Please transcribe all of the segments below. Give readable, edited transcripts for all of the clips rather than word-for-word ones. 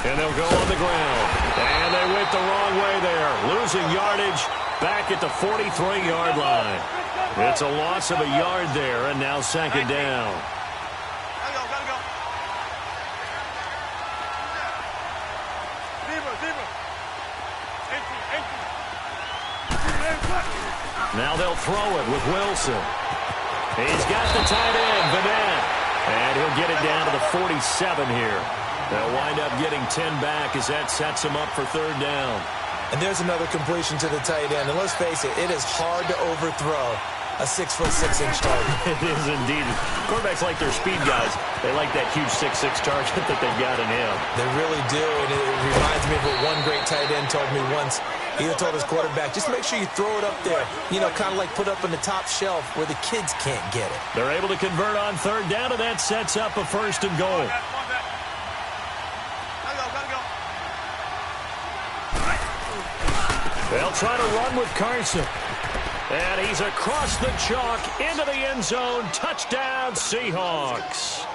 And they'll go on the ground. And they went the wrong way there. Losing yardage back at the 43-yard line. It's a loss of a yard there, and now second down. Now they'll throw it with Wilson. He's got the tight end, Vanette. And he'll get it down to the 47 here. They'll wind up getting 10 back as that sets them up for third down. And there's another completion to the tight end. And let's face it, it is hard to overthrow a 6'6" target. It is indeed. Quarterbacks like their speed guys. They like that huge 6'6" target that they've got in him. They really do. And it reminds me of what one great tight end told me once. He told his quarterback, just make sure you throw it up there. You know, kind of like put up on the top shelf where the kids can't get it. They're able to convert on third down, and that sets up a first and goal. They'll try to run with Carson. And he's across the chalk into the end zone. Touchdown, Seahawks.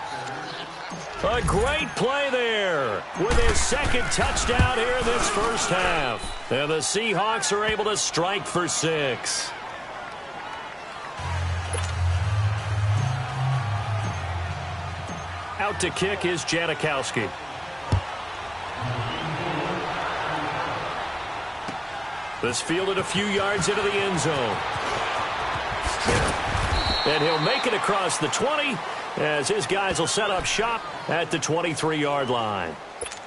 A great play there with his second touchdown here in this first half. And the Seahawks are able to strike for 6. Out to kick is Janikowski. This fielded a few yards into the end zone. And he'll make it across the 20 as his guys will set up shop at the 23-yard line.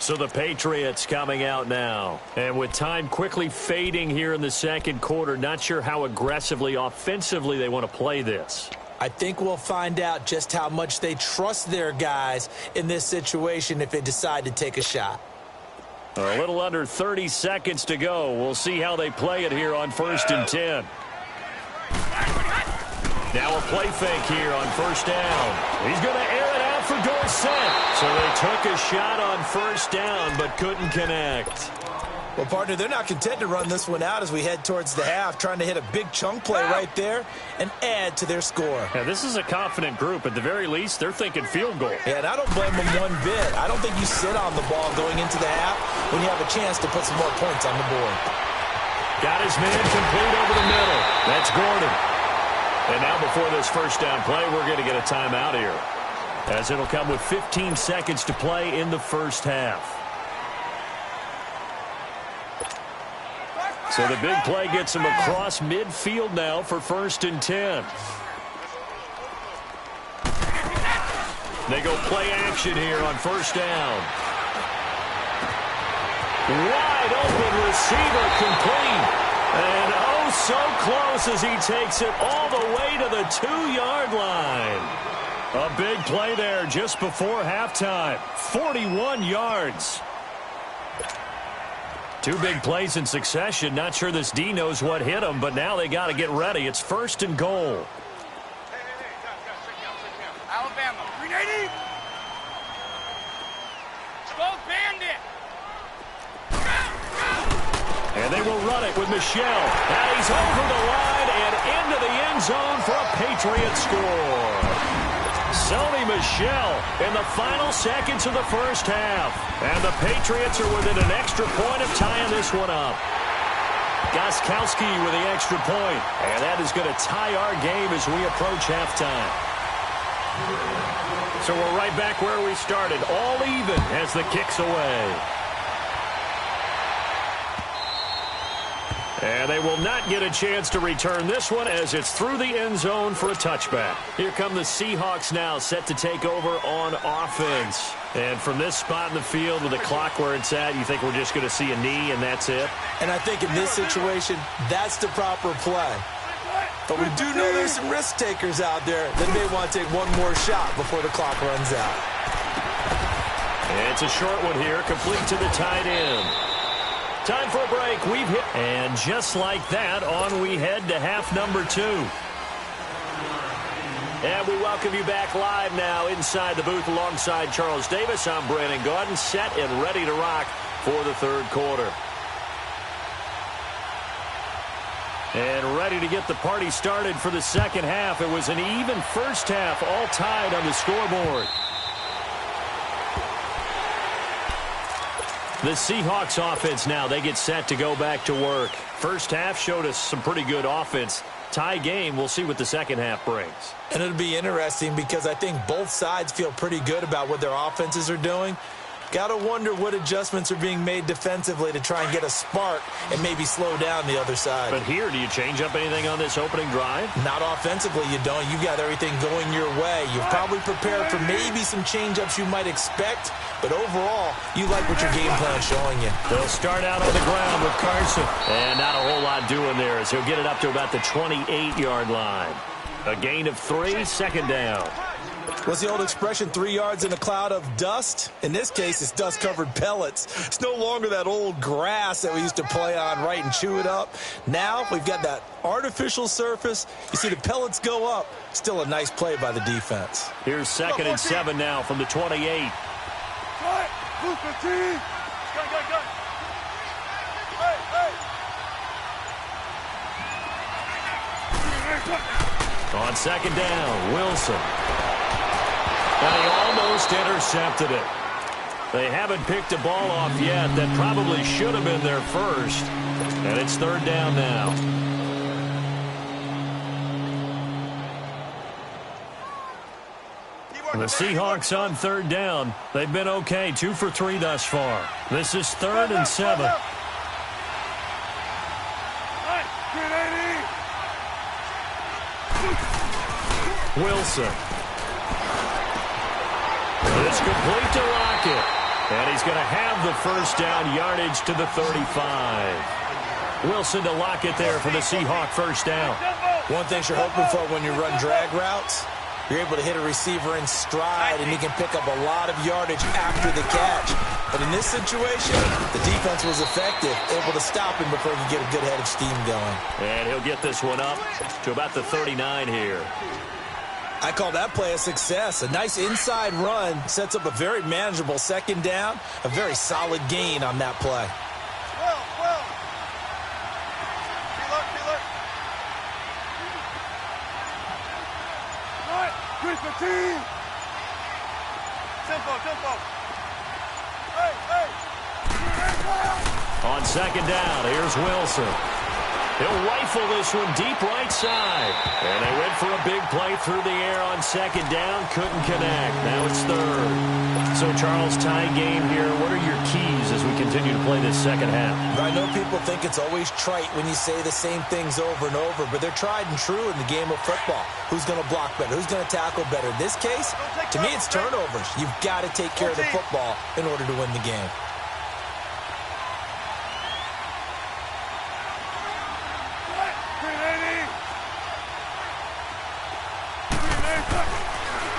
So the Patriots coming out now. And with time quickly fading here in the second quarter, not sure how aggressively, offensively they want to play this. I think we'll find out just how much they trust their guys in this situation if they decide to take a shot. A little under 30 seconds to go. We'll see how they play it here on 1st and 10. Now a play fake here on first down. He's going to air it out for Dorsett. So they took a shot on first down but couldn't connect. Well, partner, they're not content to run this one out as we head towards the half, trying to hit a big chunk play right there and add to their score. Yeah, this is a confident group. At the very least, they're thinking field goal. Yeah, and I don't blame them one bit. I don't think you sit on the ball going into the half when you have a chance to put some more points on the board. Got his man complete over the middle. That's Gordon. And now before this first down play, we're going to get a timeout here, as it'll come with 15 seconds to play in the first half. So the big play gets him across midfield now for 1st and 10. They go play action here on first down. Wide open receiver complete. And oh, so close as he takes it all the way to the 2-yard line. A big play there just before halftime. 41 yards. 2 big plays in succession. Not sure this D knows what hit him, but now they got to get ready. It's 1st and goal. Alabama, 380. Go Bandit. And they will run it with Michelle. And he's over the line and into the end zone for a Patriot score. Sony Michel in the final seconds of the first half. And the Patriots are within an extra point of tying this one up. Gostkowski with the extra point. And that is going to tie our game as we approach halftime. So we're right back where we started. All even as the kick's away. And they will not get a chance to return this one as it's through the end zone for a touchback. Here come the Seahawks now, set to take over on offense. And from this spot in the field with the clock where it's at, you think we're just going to see a knee and that's it? And I think in this situation, that's the proper play. But we do know there's some risk takers out there that may want to take one more shot before the clock runs out. And it's a short one here, complete to the tight end. Time for a break. We've hit. And just like that, on we head to half number 2. And we welcome you back live now inside the booth alongside Charles Davis. I'm Brandon Gaudin, set and ready to rock for the third quarter. And ready to get the party started for the second half. It was an even first half, all tied on the scoreboard. The Seahawks offense now, they get set to go back to work. First half showed us some pretty good offense. Tie game, we'll see what the second half brings. And it'll be interesting because I think both sides feel pretty good about what their offenses are doing. Got to wonder what adjustments are being made defensively to try and get a spark and maybe slow down the other side. But here, do you change up anything on this opening drive? Not offensively, you don't. You've got everything going your way. You've probably prepared for maybe some change-ups you might expect, but overall, you like what your game plan's showing you. They'll start out on the ground with Carson. And not a whole lot doing there as he'll get it up to about the 28-yard line. A gain of 3, second down. What's the old expression, 3 yards in a cloud of dust? In this case, it's dust-covered pellets. It's no longer that old grass that we used to play on, right, and chew it up. Now we've got that artificial surface. You see the pellets go up. Still a nice play by the defense. Here's 2nd and 7 now from the 28. On 2nd down, Wilson. And he almost intercepted it. They haven't picked a ball off yet. That probably should have been their first. And it's 3rd down now. The Seahawks on 3rd down. They've been okay, 2 for 3 thus far. This is 3rd and 7. Wilson. It's complete to Lockett. And he's going to have the first down, yardage to the 35. Wilson to Lockett there for the Seahawk first down. One thing you're hoping for when you run drag routes, you're able to hit a receiver in stride, and he can pick up a lot of yardage after the catch. But in this situation, the defense was effective, able to stop him before he could get a good head of steam going. And he'll get this one up to about the 39 here. I call that play a success. A nice inside run sets up a very manageable 2nd down, a very solid gain on that play. Tempo. On 2nd down, here's Wilson. He'll rifle this one deep right side. And they went for a big play through the air on 2nd down. Couldn't connect. Now it's 3rd. So, Charles, tie game here. What are your keys as we continue to play this second half? I know people think it's always trite when you say the same things over and over, but they're tried and true in the game of football. Who's going to block better? Who's going to tackle better? In this case, to me, it's turnovers. You've got to take care of the football in order to win the game.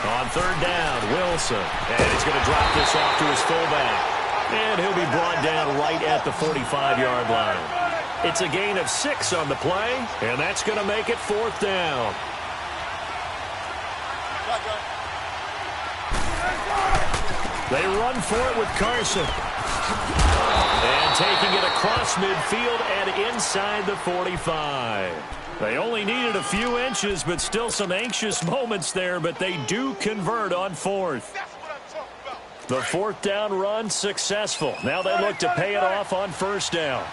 On 3rd down, Wilson. And he's going to drop this off to his fullback. And he'll be brought down right at the 45-yard line. It's a gain of 6 on the play, and that's going to make it 4th down. They run for it with Carson. And taking it across midfield and inside the 45. They only needed a few inches, but still some anxious moments there, but they do convert on 4th. The 4th down run successful. Now they look to pay it off on 1st down.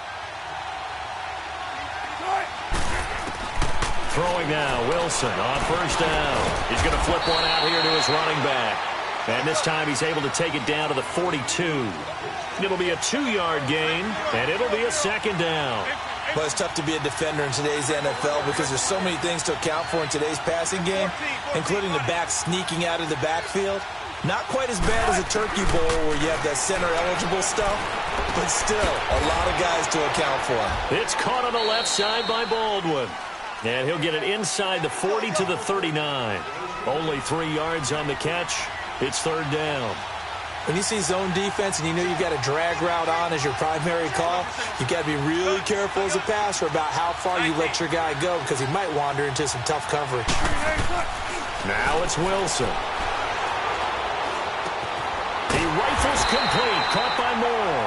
Throwing now, Wilson on 1st down. He's going to flip one out here to his running back. And this time he's able to take it down to the 42. It'll be a 2-yard gain, and it'll be a 2nd down. Well, it's tough to be a defender in today's NFL because there's so many things to account for in today's passing game, including the back sneaking out of the backfield. Not quite as bad as a turkey bowl where you have that center-eligible stuff, but still a lot of guys to account for. It's caught on the left side by Baldwin. And he'll get it inside the 40 to the 39. Only 3 yards on the catch. It's 3rd down. When you see zone defense and you know you've got a drag route on as your primary call, you've got to be really careful as a passer about how far you let your guy go because he might wander into some tough coverage. Now it's Wilson. He rifles complete, caught by Moore.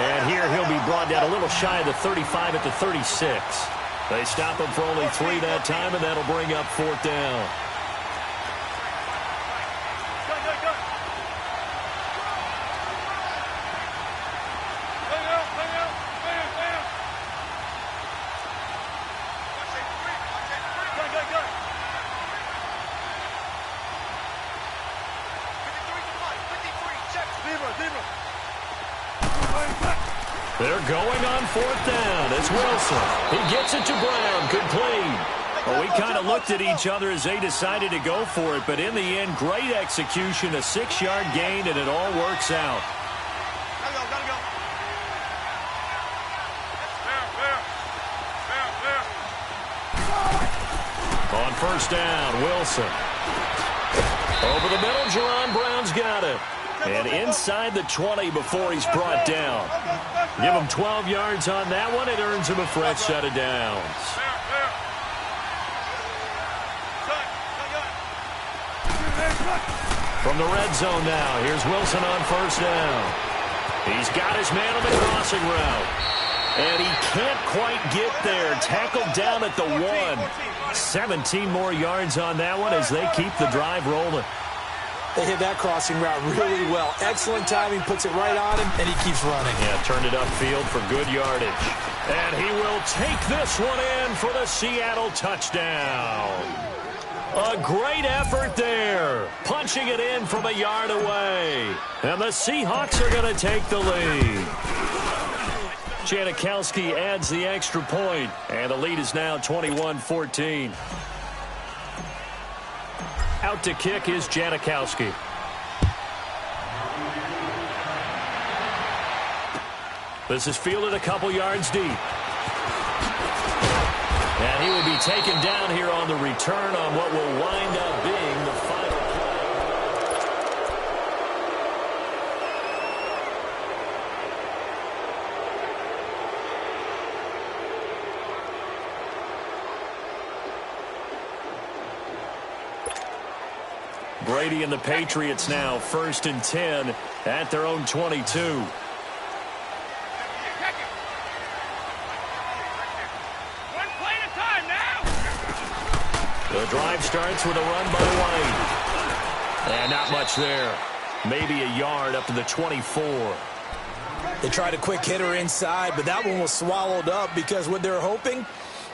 And here he'll be brought down a little shy of the 35 at the 36. They stop him for only 3 that time, and that'll bring up 4th down. They're going on 4th down. It's Wilson. He gets it to Brown. Complete. Well, we kind of looked at each other as they decided to go for it, but in the end, great execution, a 6-yard gain, and it all works out. Gotta go. Fair. On 1st down, Wilson. Over the middle, Jerron Brown's got it. And inside the 20 before he's brought down. Give him 12 yards on that one. It earns him a fresh set of downs. From the red zone now, here's Wilson on 1st down. He's got his man on the crossing route. And he can't quite get there. Tackled down at the 1. 17 more yards on that one as they keep the drive rolling. They hit that crossing route really well. Excellent timing, puts it right on him, and he keeps running. Yeah, turned it upfield for good yardage. And he will take this one in for the Seattle touchdown. A great effort there. Punching it in from a yard away. And the Seahawks are going to take the lead. Janikowski adds the extra point, and the lead is now 21-14. Out to kick is Janikowski. This is fielded a couple yards deep. And he will be taken down here on the return on what will wind up being the final Brady and the Patriots now 1st and 10 at their own 22. The drive starts with a run by White. And not much there. Maybe a yard up to the 24. They tried a quick hitter inside, but that one was swallowed up because what they're hoping,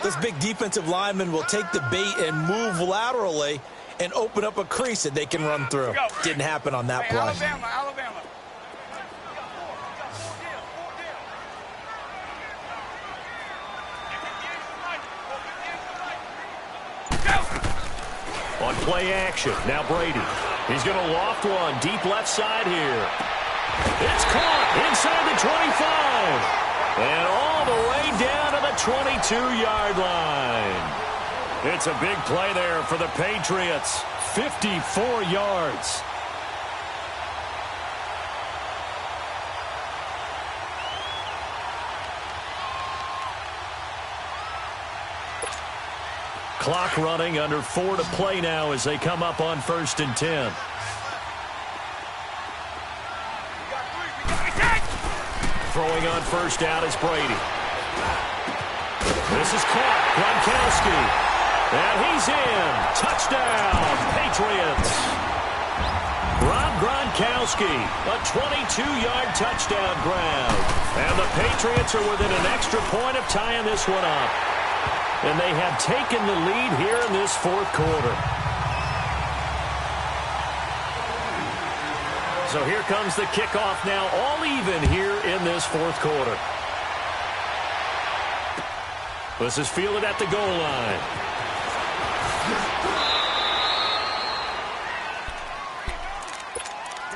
this big defensive lineman will take the bait and move laterally and open up a crease that they can run through. Didn't happen on that play. Alabama. On play action, now Brady. He's going to loft one deep left side here. It's caught inside the 25. And all the way down to the 22-yard line. It's a big play there for the Patriots. 54 yards. Clock running, under 4 to play now as they come up on 1st and 10. Throwing on 1st down is Brady. This is caught. Gronkowski. And he's in. Touchdown, Patriots. Rob Gronkowski, a 22-yard touchdown grab. And the Patriots are within an extra point of tying this one up. And they have taken the lead here in this 4th quarter. So here comes the kickoff now, all even here in this 4th quarter. This is fielded at the goal line.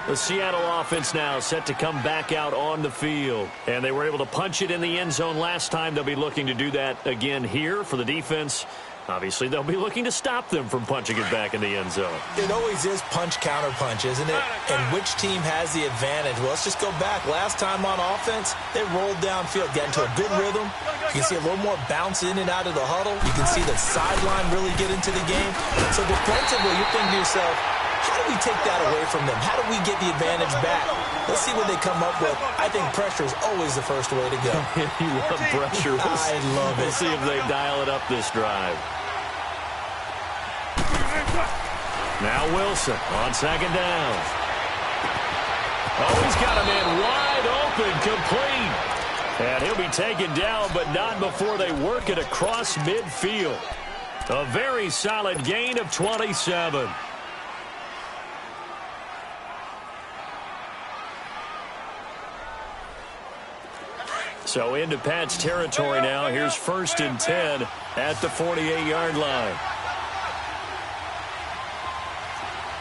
The Seattle offense now set to come back out on the field. And they were able to punch it in the end zone last time. They'll be looking to do that again here for the defense. Obviously, they'll be looking to stop them from punching it back in the end zone. It always is punch-counter-punch, isn't it? And which team has the advantage? Well, let's just go back. Last time on offense, they rolled downfield, got into a good rhythm. You can see a little more bounce in and out of the huddle. You can see the sideline really get into the game. So defensively, you're thinking to yourself, how do we take that away from them? How do we get the advantage back? Let's see what they come up with. I think pressure is always the first way to go. You love pressure. I love it. We'll see if they dial it up this drive. Now Wilson on 2nd down. Oh, he's got a man wide open, complete. And he'll be taken down, but not before they work it across midfield. A very solid gain of 27. So into Pat's territory now. Here's 1st and 10 at the 48-yard line.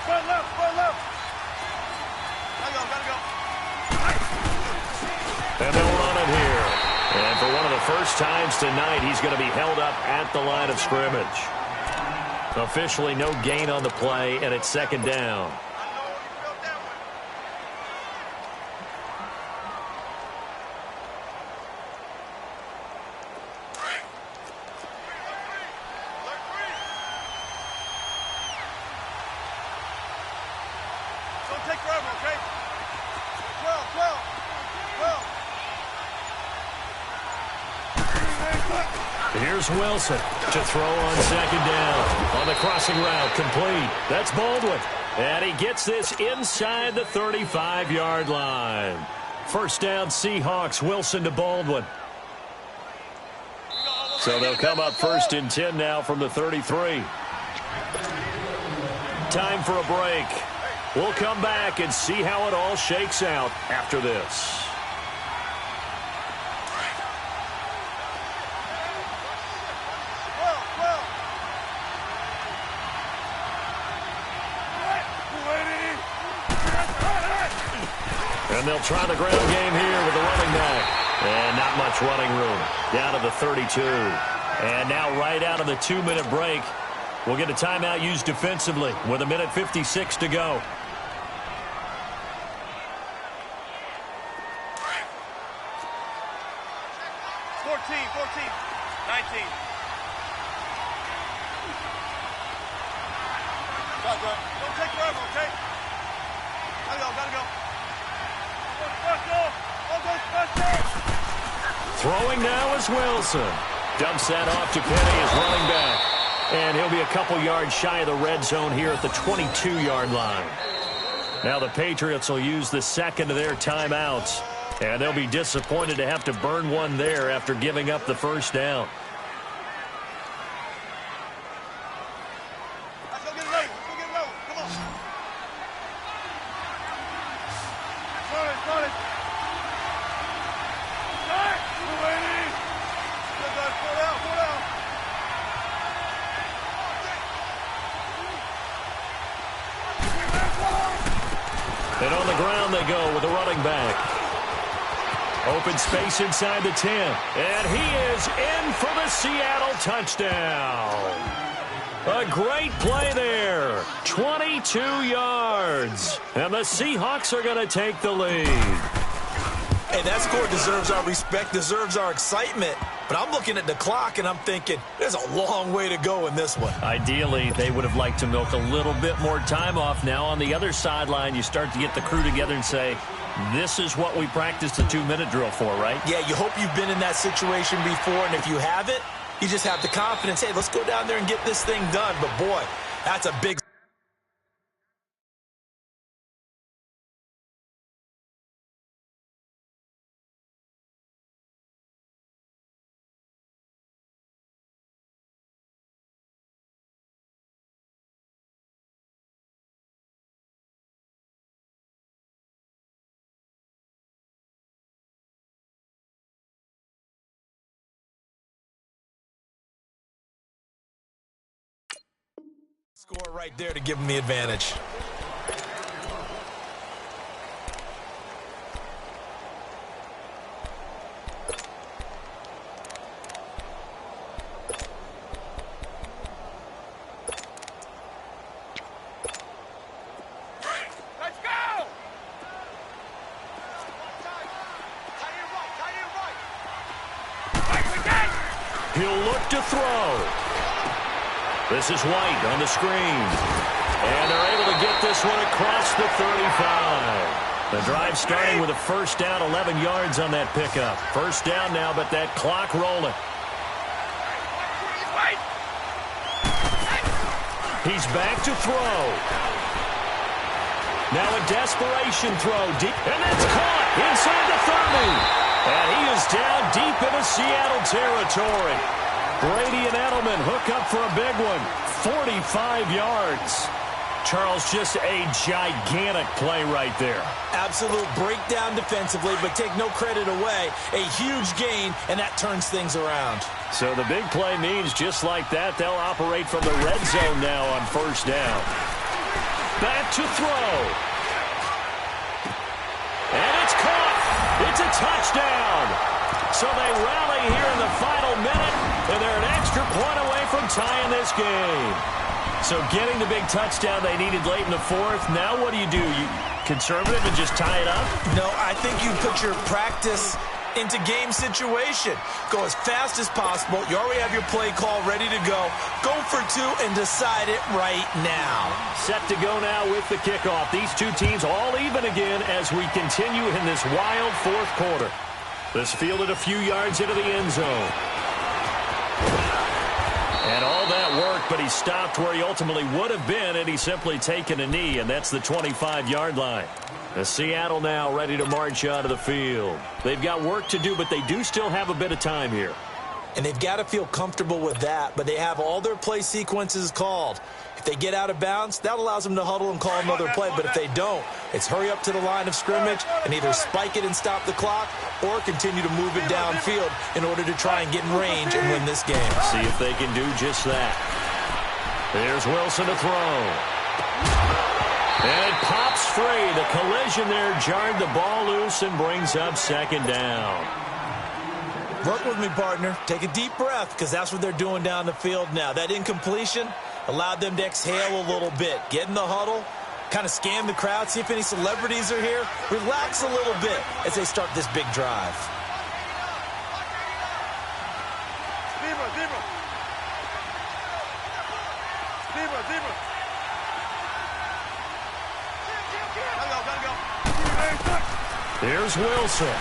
Front left, front left. Gotta go. And they'll run it here. And for one of the first times tonight, he's going to be held up at the line of scrimmage. Officially no gain on the play, and it's 2nd down. Don't take forever, okay? 12. Here's Wilson to throw on 2nd down. On the crossing route, complete. That's Baldwin. And he gets this inside the 35-yard line. 1st down, Seahawks. Wilson to Baldwin. So they'll come up 1st and 10 now from the 33. Time for a break. We'll come back and see how it all shakes out after this. And they'll try the ground game here with the running back. And not much running room. Down to the 32. And now right out of the 2-minute break, we'll get a timeout used defensively with 1:56 to go. 14, 19. Don't take forever, okay? Gotta go. Throwing now is Wilson. Dumps that off to Penny as running back. And he'll be a couple yards shy of the red zone here at the 22-yard line. Now the Patriots will use the 2nd of their timeouts. And they'll be disappointed to have to burn one there after giving up the 1st down. Let's go get it low. Come on. Start it. Pull out. And on the ground they go with the running back. Open space inside the 10. And he is in for the Seattle touchdown. A great play there. 22 yards. And the Seahawks are going to take the lead. Hey, that score deserves our respect, deserves our excitement. But I'm looking at the clock, and I'm thinking there's a long way to go in this one. Ideally, they would have liked to milk a little bit more time off. Now on the other sideline, you start to get the crew together and say, this is what we practiced the 2-minute drill for, right? Yeah, you hope you've been in that situation before, and if you haven't, you just have the confidence, hey, let's go down there and get this thing done. But, boy, that's a big score right there to give them the advantage. Let's go! He'll look to throw. This is White on the screen. And they're able to get this one across the 35. The drive starting with a 1st down, 11 yards on that pickup. 1st down now, but that clock rolling. He's back to throw. Now a desperation throw deep, and that's caught inside the 30. And he is down deep into Seattle territory. Brady and Edelman hook up for a big one. 45 yards. Charles, just a gigantic play right there. Absolute breakdown defensively, but take no credit away. A huge gain, and that turns things around. So the big play means just like that, they'll operate from the red zone now on first down. Back to throw. And it's caught. It's a touchdown. So they rally here in the final minute, and they're an extra point away from tying this game. So getting the big touchdown they needed late in the fourth. Now what do? You conservative and just tie it up? No, I think you put your practice into game situation. Go as fast as possible. You already have your play call ready to go. Go for two and decide it right now. Set to go now with the kickoff. These two teams all even again as we continue in this wild fourth quarter. This fielded a few yards into the end zone. And all that worked, but he stopped where he ultimately would have been, and he's simply taken a knee, and that's the 25-yard line. Seattle now ready to march out of the field. They've got work to do, but they do still have a bit of time here. And they've got to feel comfortable with that, but they have all their play sequences called. If they get out of bounds, that allows them to huddle and call another play, but if they don't, it's hurry up to the line of scrimmage and either spike it and stop the clock or continue to move it downfield in order to try and get in range and win this game. See if they can do just that. There's Wilson to throw. And it pops free. The collision there jarred the ball loose and brings up second down. Work with me, partner. Take a deep breath because that's what they're doing down the field now. That incompletion allowed them to exhale a little bit. Get in the huddle, kind of scan the crowd, see if any celebrities are here. Relax a little bit as they start this big drive. Zebra, zebra. Zebra, zebra. Gotta go. Here's Wilson.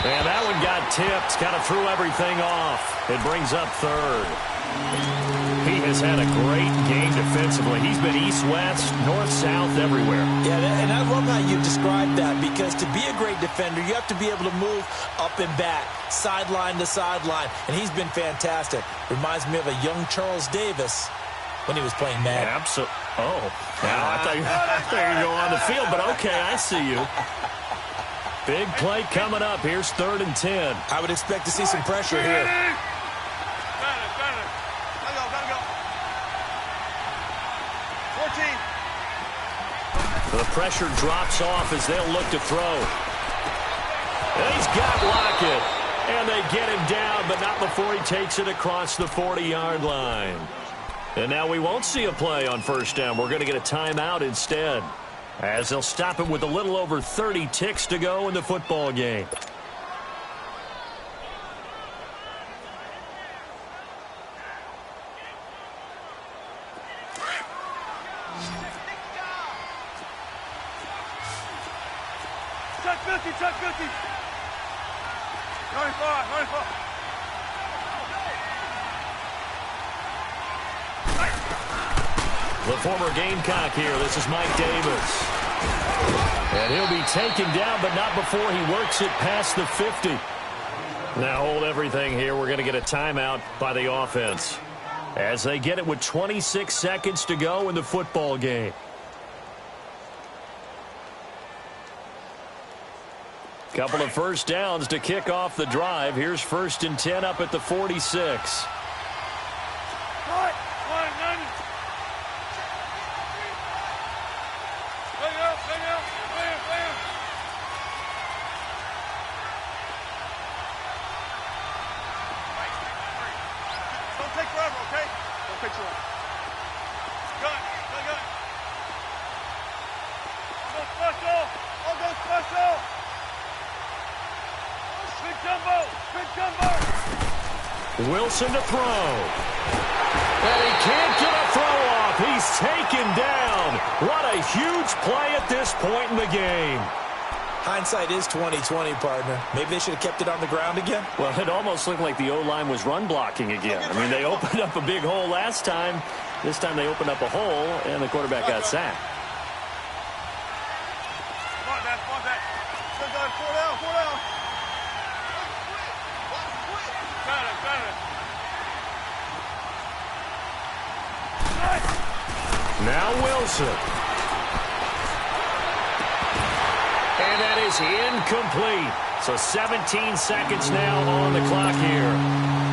And that one got tipped, kind of threw everything off. It brings up third. He has had a great game defensively. He's been east-west, north-south, everywhere. Yeah, and I love how you described that because to be a great defender, you have to be able to move up and back, sideline to sideline, and he's been fantastic. Reminds me of a young Charles Davis when he was playing Madden. Absolutely. Oh, now I thought you were going on the field, but okay, I see you. Big play coming up. Here's 3rd and 10. I would expect to see some pressure here. Gotta go. 14. The pressure drops off as they'll look to throw. And he's got Lockett. And they get him down, but not before he takes it across the 40-yard line. And now we won't see a play on first down. We're going to get a timeout instead, as they'll stop it with a little over 30 ticks to go in the football game. Chuck 50. 95. The former Gamecock here. This is Mike Davis. And he'll be taken down, but not before he works it past the 50. Now hold everything here. We're going to get a timeout by the offense as they get it with 26 seconds to go in the football game. Couple of first downs to kick off the drive. Here's 1st and 10 up at the 46. Wilson to throw. And he can't get a throw off. He's taken down. What a huge play at this point in the game. Hindsight is 20/20, partner. Maybe they should have kept it on the ground again. Well, it almost looked like the O-line was run blocking again. I mean, they opened up a big hole last time. This time they opened up a hole, and the quarterback got sacked. Come on, Dad. Four down. Got it. Now Wilson. And that is incomplete. So 17 seconds now on the clock here.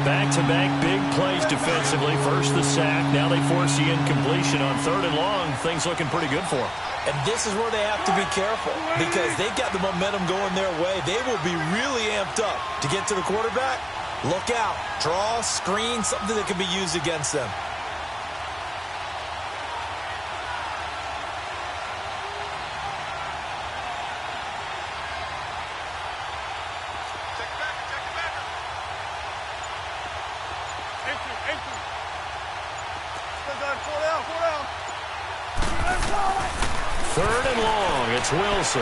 Back-to-back big plays defensively. First the sack. Now they force the incompletion on 3rd and long. Things looking pretty good for them. And this is where they have to be careful because they've got the momentum going their way. They will be really amped up to get to the quarterback. Look out. Draw, screen, something that can be used against them. Third and long, it's Wilson.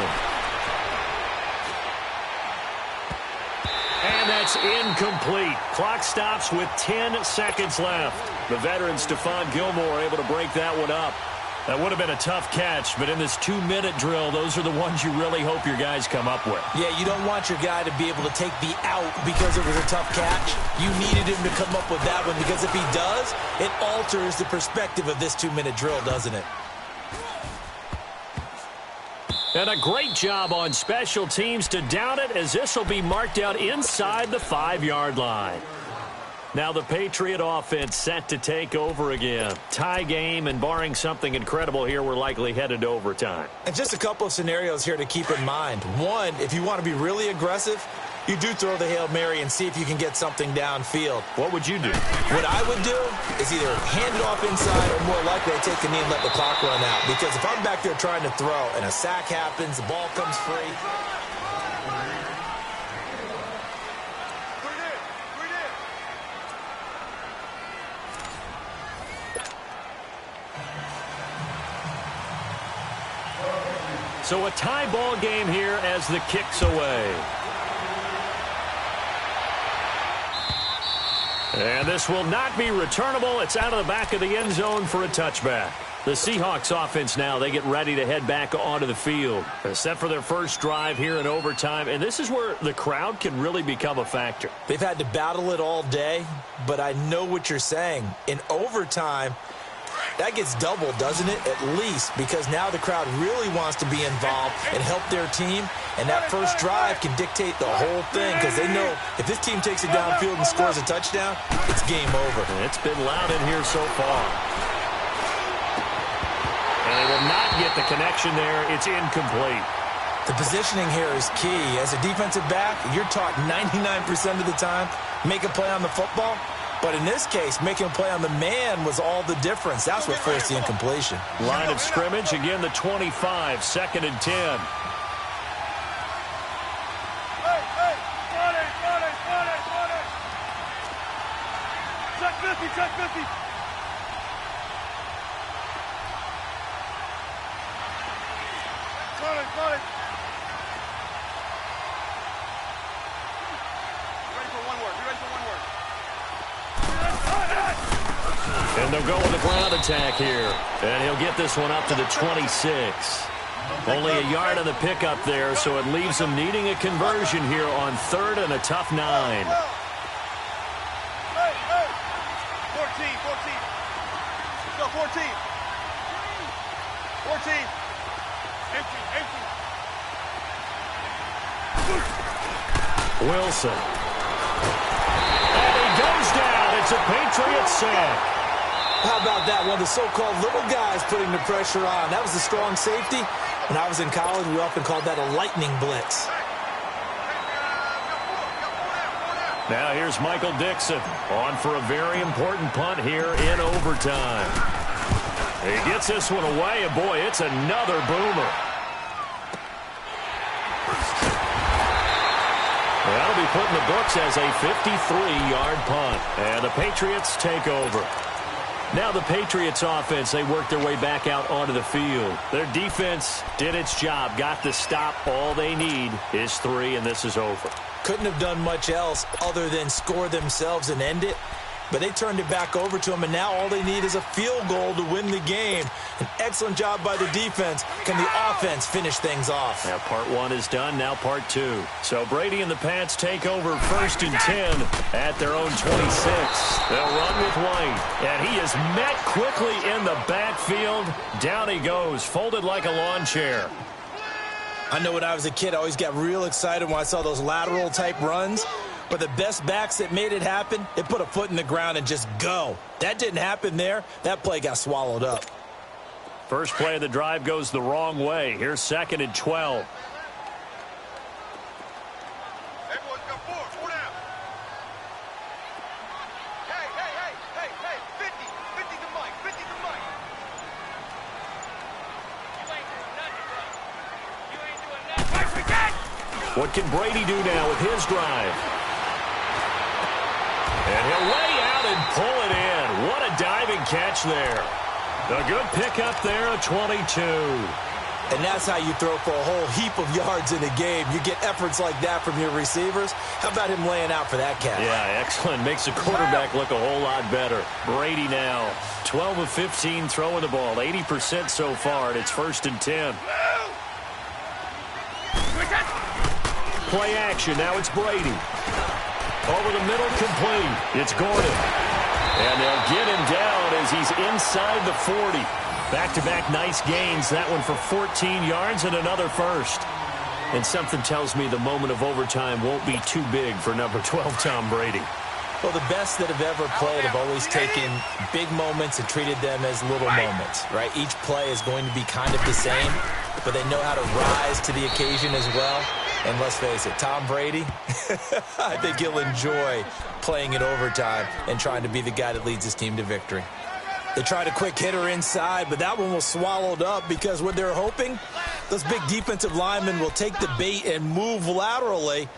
And that's incomplete. Clock stops with 10 seconds left. The veteran Stephon Gilmore able to break that one up. That would have been a tough catch, but in this 2-minute drill, those are the ones you really hope your guys come up with. Yeah, you don't want your guy to be able to take the out because it was a tough catch. You needed him to come up with that one because if he does, it alters the perspective of this 2-minute drill, doesn't it? And a great job on special teams to down it as this will be marked out inside the 5-yard line. Now the Patriot offense set to take over again. Tie game, and barring something incredible here, we're likely headed to overtime. And just a couple of scenarios here to keep in mind. One, if you want to be really aggressive, you do throw the Hail Mary and see if you can get something downfield. What would you do? What I would do is either hand it off inside or more likely I take the knee and let the clock run out. Because if I'm back there trying to throw and a sack happens, the ball comes free. So a tie ball game here as the kick's away. And this will not be returnable. It's out of the back of the end zone for a touchback. The Seahawks offense now, they get ready to head back onto the field. They're set for their first drive here in overtime, and this is where the crowd can really become a factor. They've had to battle it all day, but I know what you're saying. In overtime, that gets doubled, doesn't it? At least, because now the crowd really wants to be involved and help their team. And that first drive can dictate the whole thing because they know if this team takes it downfield and scores a touchdown, it's game over. It's been loud in here so far. And they will not get the connection there. It's incomplete. The positioning here is key. As a defensive back, you're taught 99% of the time, make a play on the football. But in this case, making a play on the man was all the difference. That's what forced the incompletion. Line of scrimmage, again the 25, 2nd and 10. Check 50. Got it. And they'll go with a ground attack here. And he'll get this one up to the 26. Only a yard on the pickup there, so it leaves them needing a conversion here on 3rd and a tough 9. 14. Empty. Wilson. And he goes down. It's a Patriot sack. How about that? One of the so-called little guys putting the pressure on. That was a strong safety. When I was in college, we often called that a lightning blitz. Now here's Michael Dixon on for a very important punt here in overtime. He gets this one away, and boy, it's another boomer. That'll be put in the books as a 53-yard punt. And the Patriots take over. Now the Patriots offense, they work their way back out onto the field. Their defense did its job, got the stop. All they need is 3, and this is over. Couldn't have done much else other than score themselves and end it. But they turned it back over to them, and now all they need is a field goal to win the game. An excellent job by the defense. Can the offense finish things off? Now part 1 is done, now part 2. So Brady and the Pats take over 1st and 10 at their own 26. They'll run with White. And he is met quickly in the backfield. Down he goes, folded like a lawn chair. I know when I was a kid, I always got real excited when I saw those lateral-type runs. But the best backs that made it happen, they put a foot in the ground and just go. That didn't happen there. That play got swallowed up. First play of the drive goes the wrong way. Here's 2nd and 12. Hey, boys, got four down. Hey, 50 to Mike, 50 to Mike. You ain't doing nothing, bro. You ain't doing nothing. Mike, forget! What can Brady do now with his drive? And he'll lay out and pull it in. What a diving catch there. A good pickup there, a 22. And that's how you throw for a whole heap of yards in a game. You get efforts like that from your receivers. How about him laying out for that catch? Yeah, excellent. Makes the quarterback look a whole lot better. Brady now, 12 of 15 throwing the ball, 80% so far, and it's 1st and 10. Play action, now it's Brady. Over the middle, complete. It's Gordon. And they'll get him down as he's inside the 40. Back-to-back nice gains. That one for 14 yards and another first. And something tells me the moment of overtime won't be too big for number 12, Tom Brady. Well, the best that have ever played have always taken big moments and treated them as little moments, right? Each play is going to be kind of the same, but they know how to rise to the occasion as well. And let's face it, Tom Brady, I think he'll enjoy playing in overtime and trying to be the guy that leads his team to victory. They tried a quick hitter inside, but that one was swallowed up because what they're hoping, those big defensive linemen will take the bait and move laterally,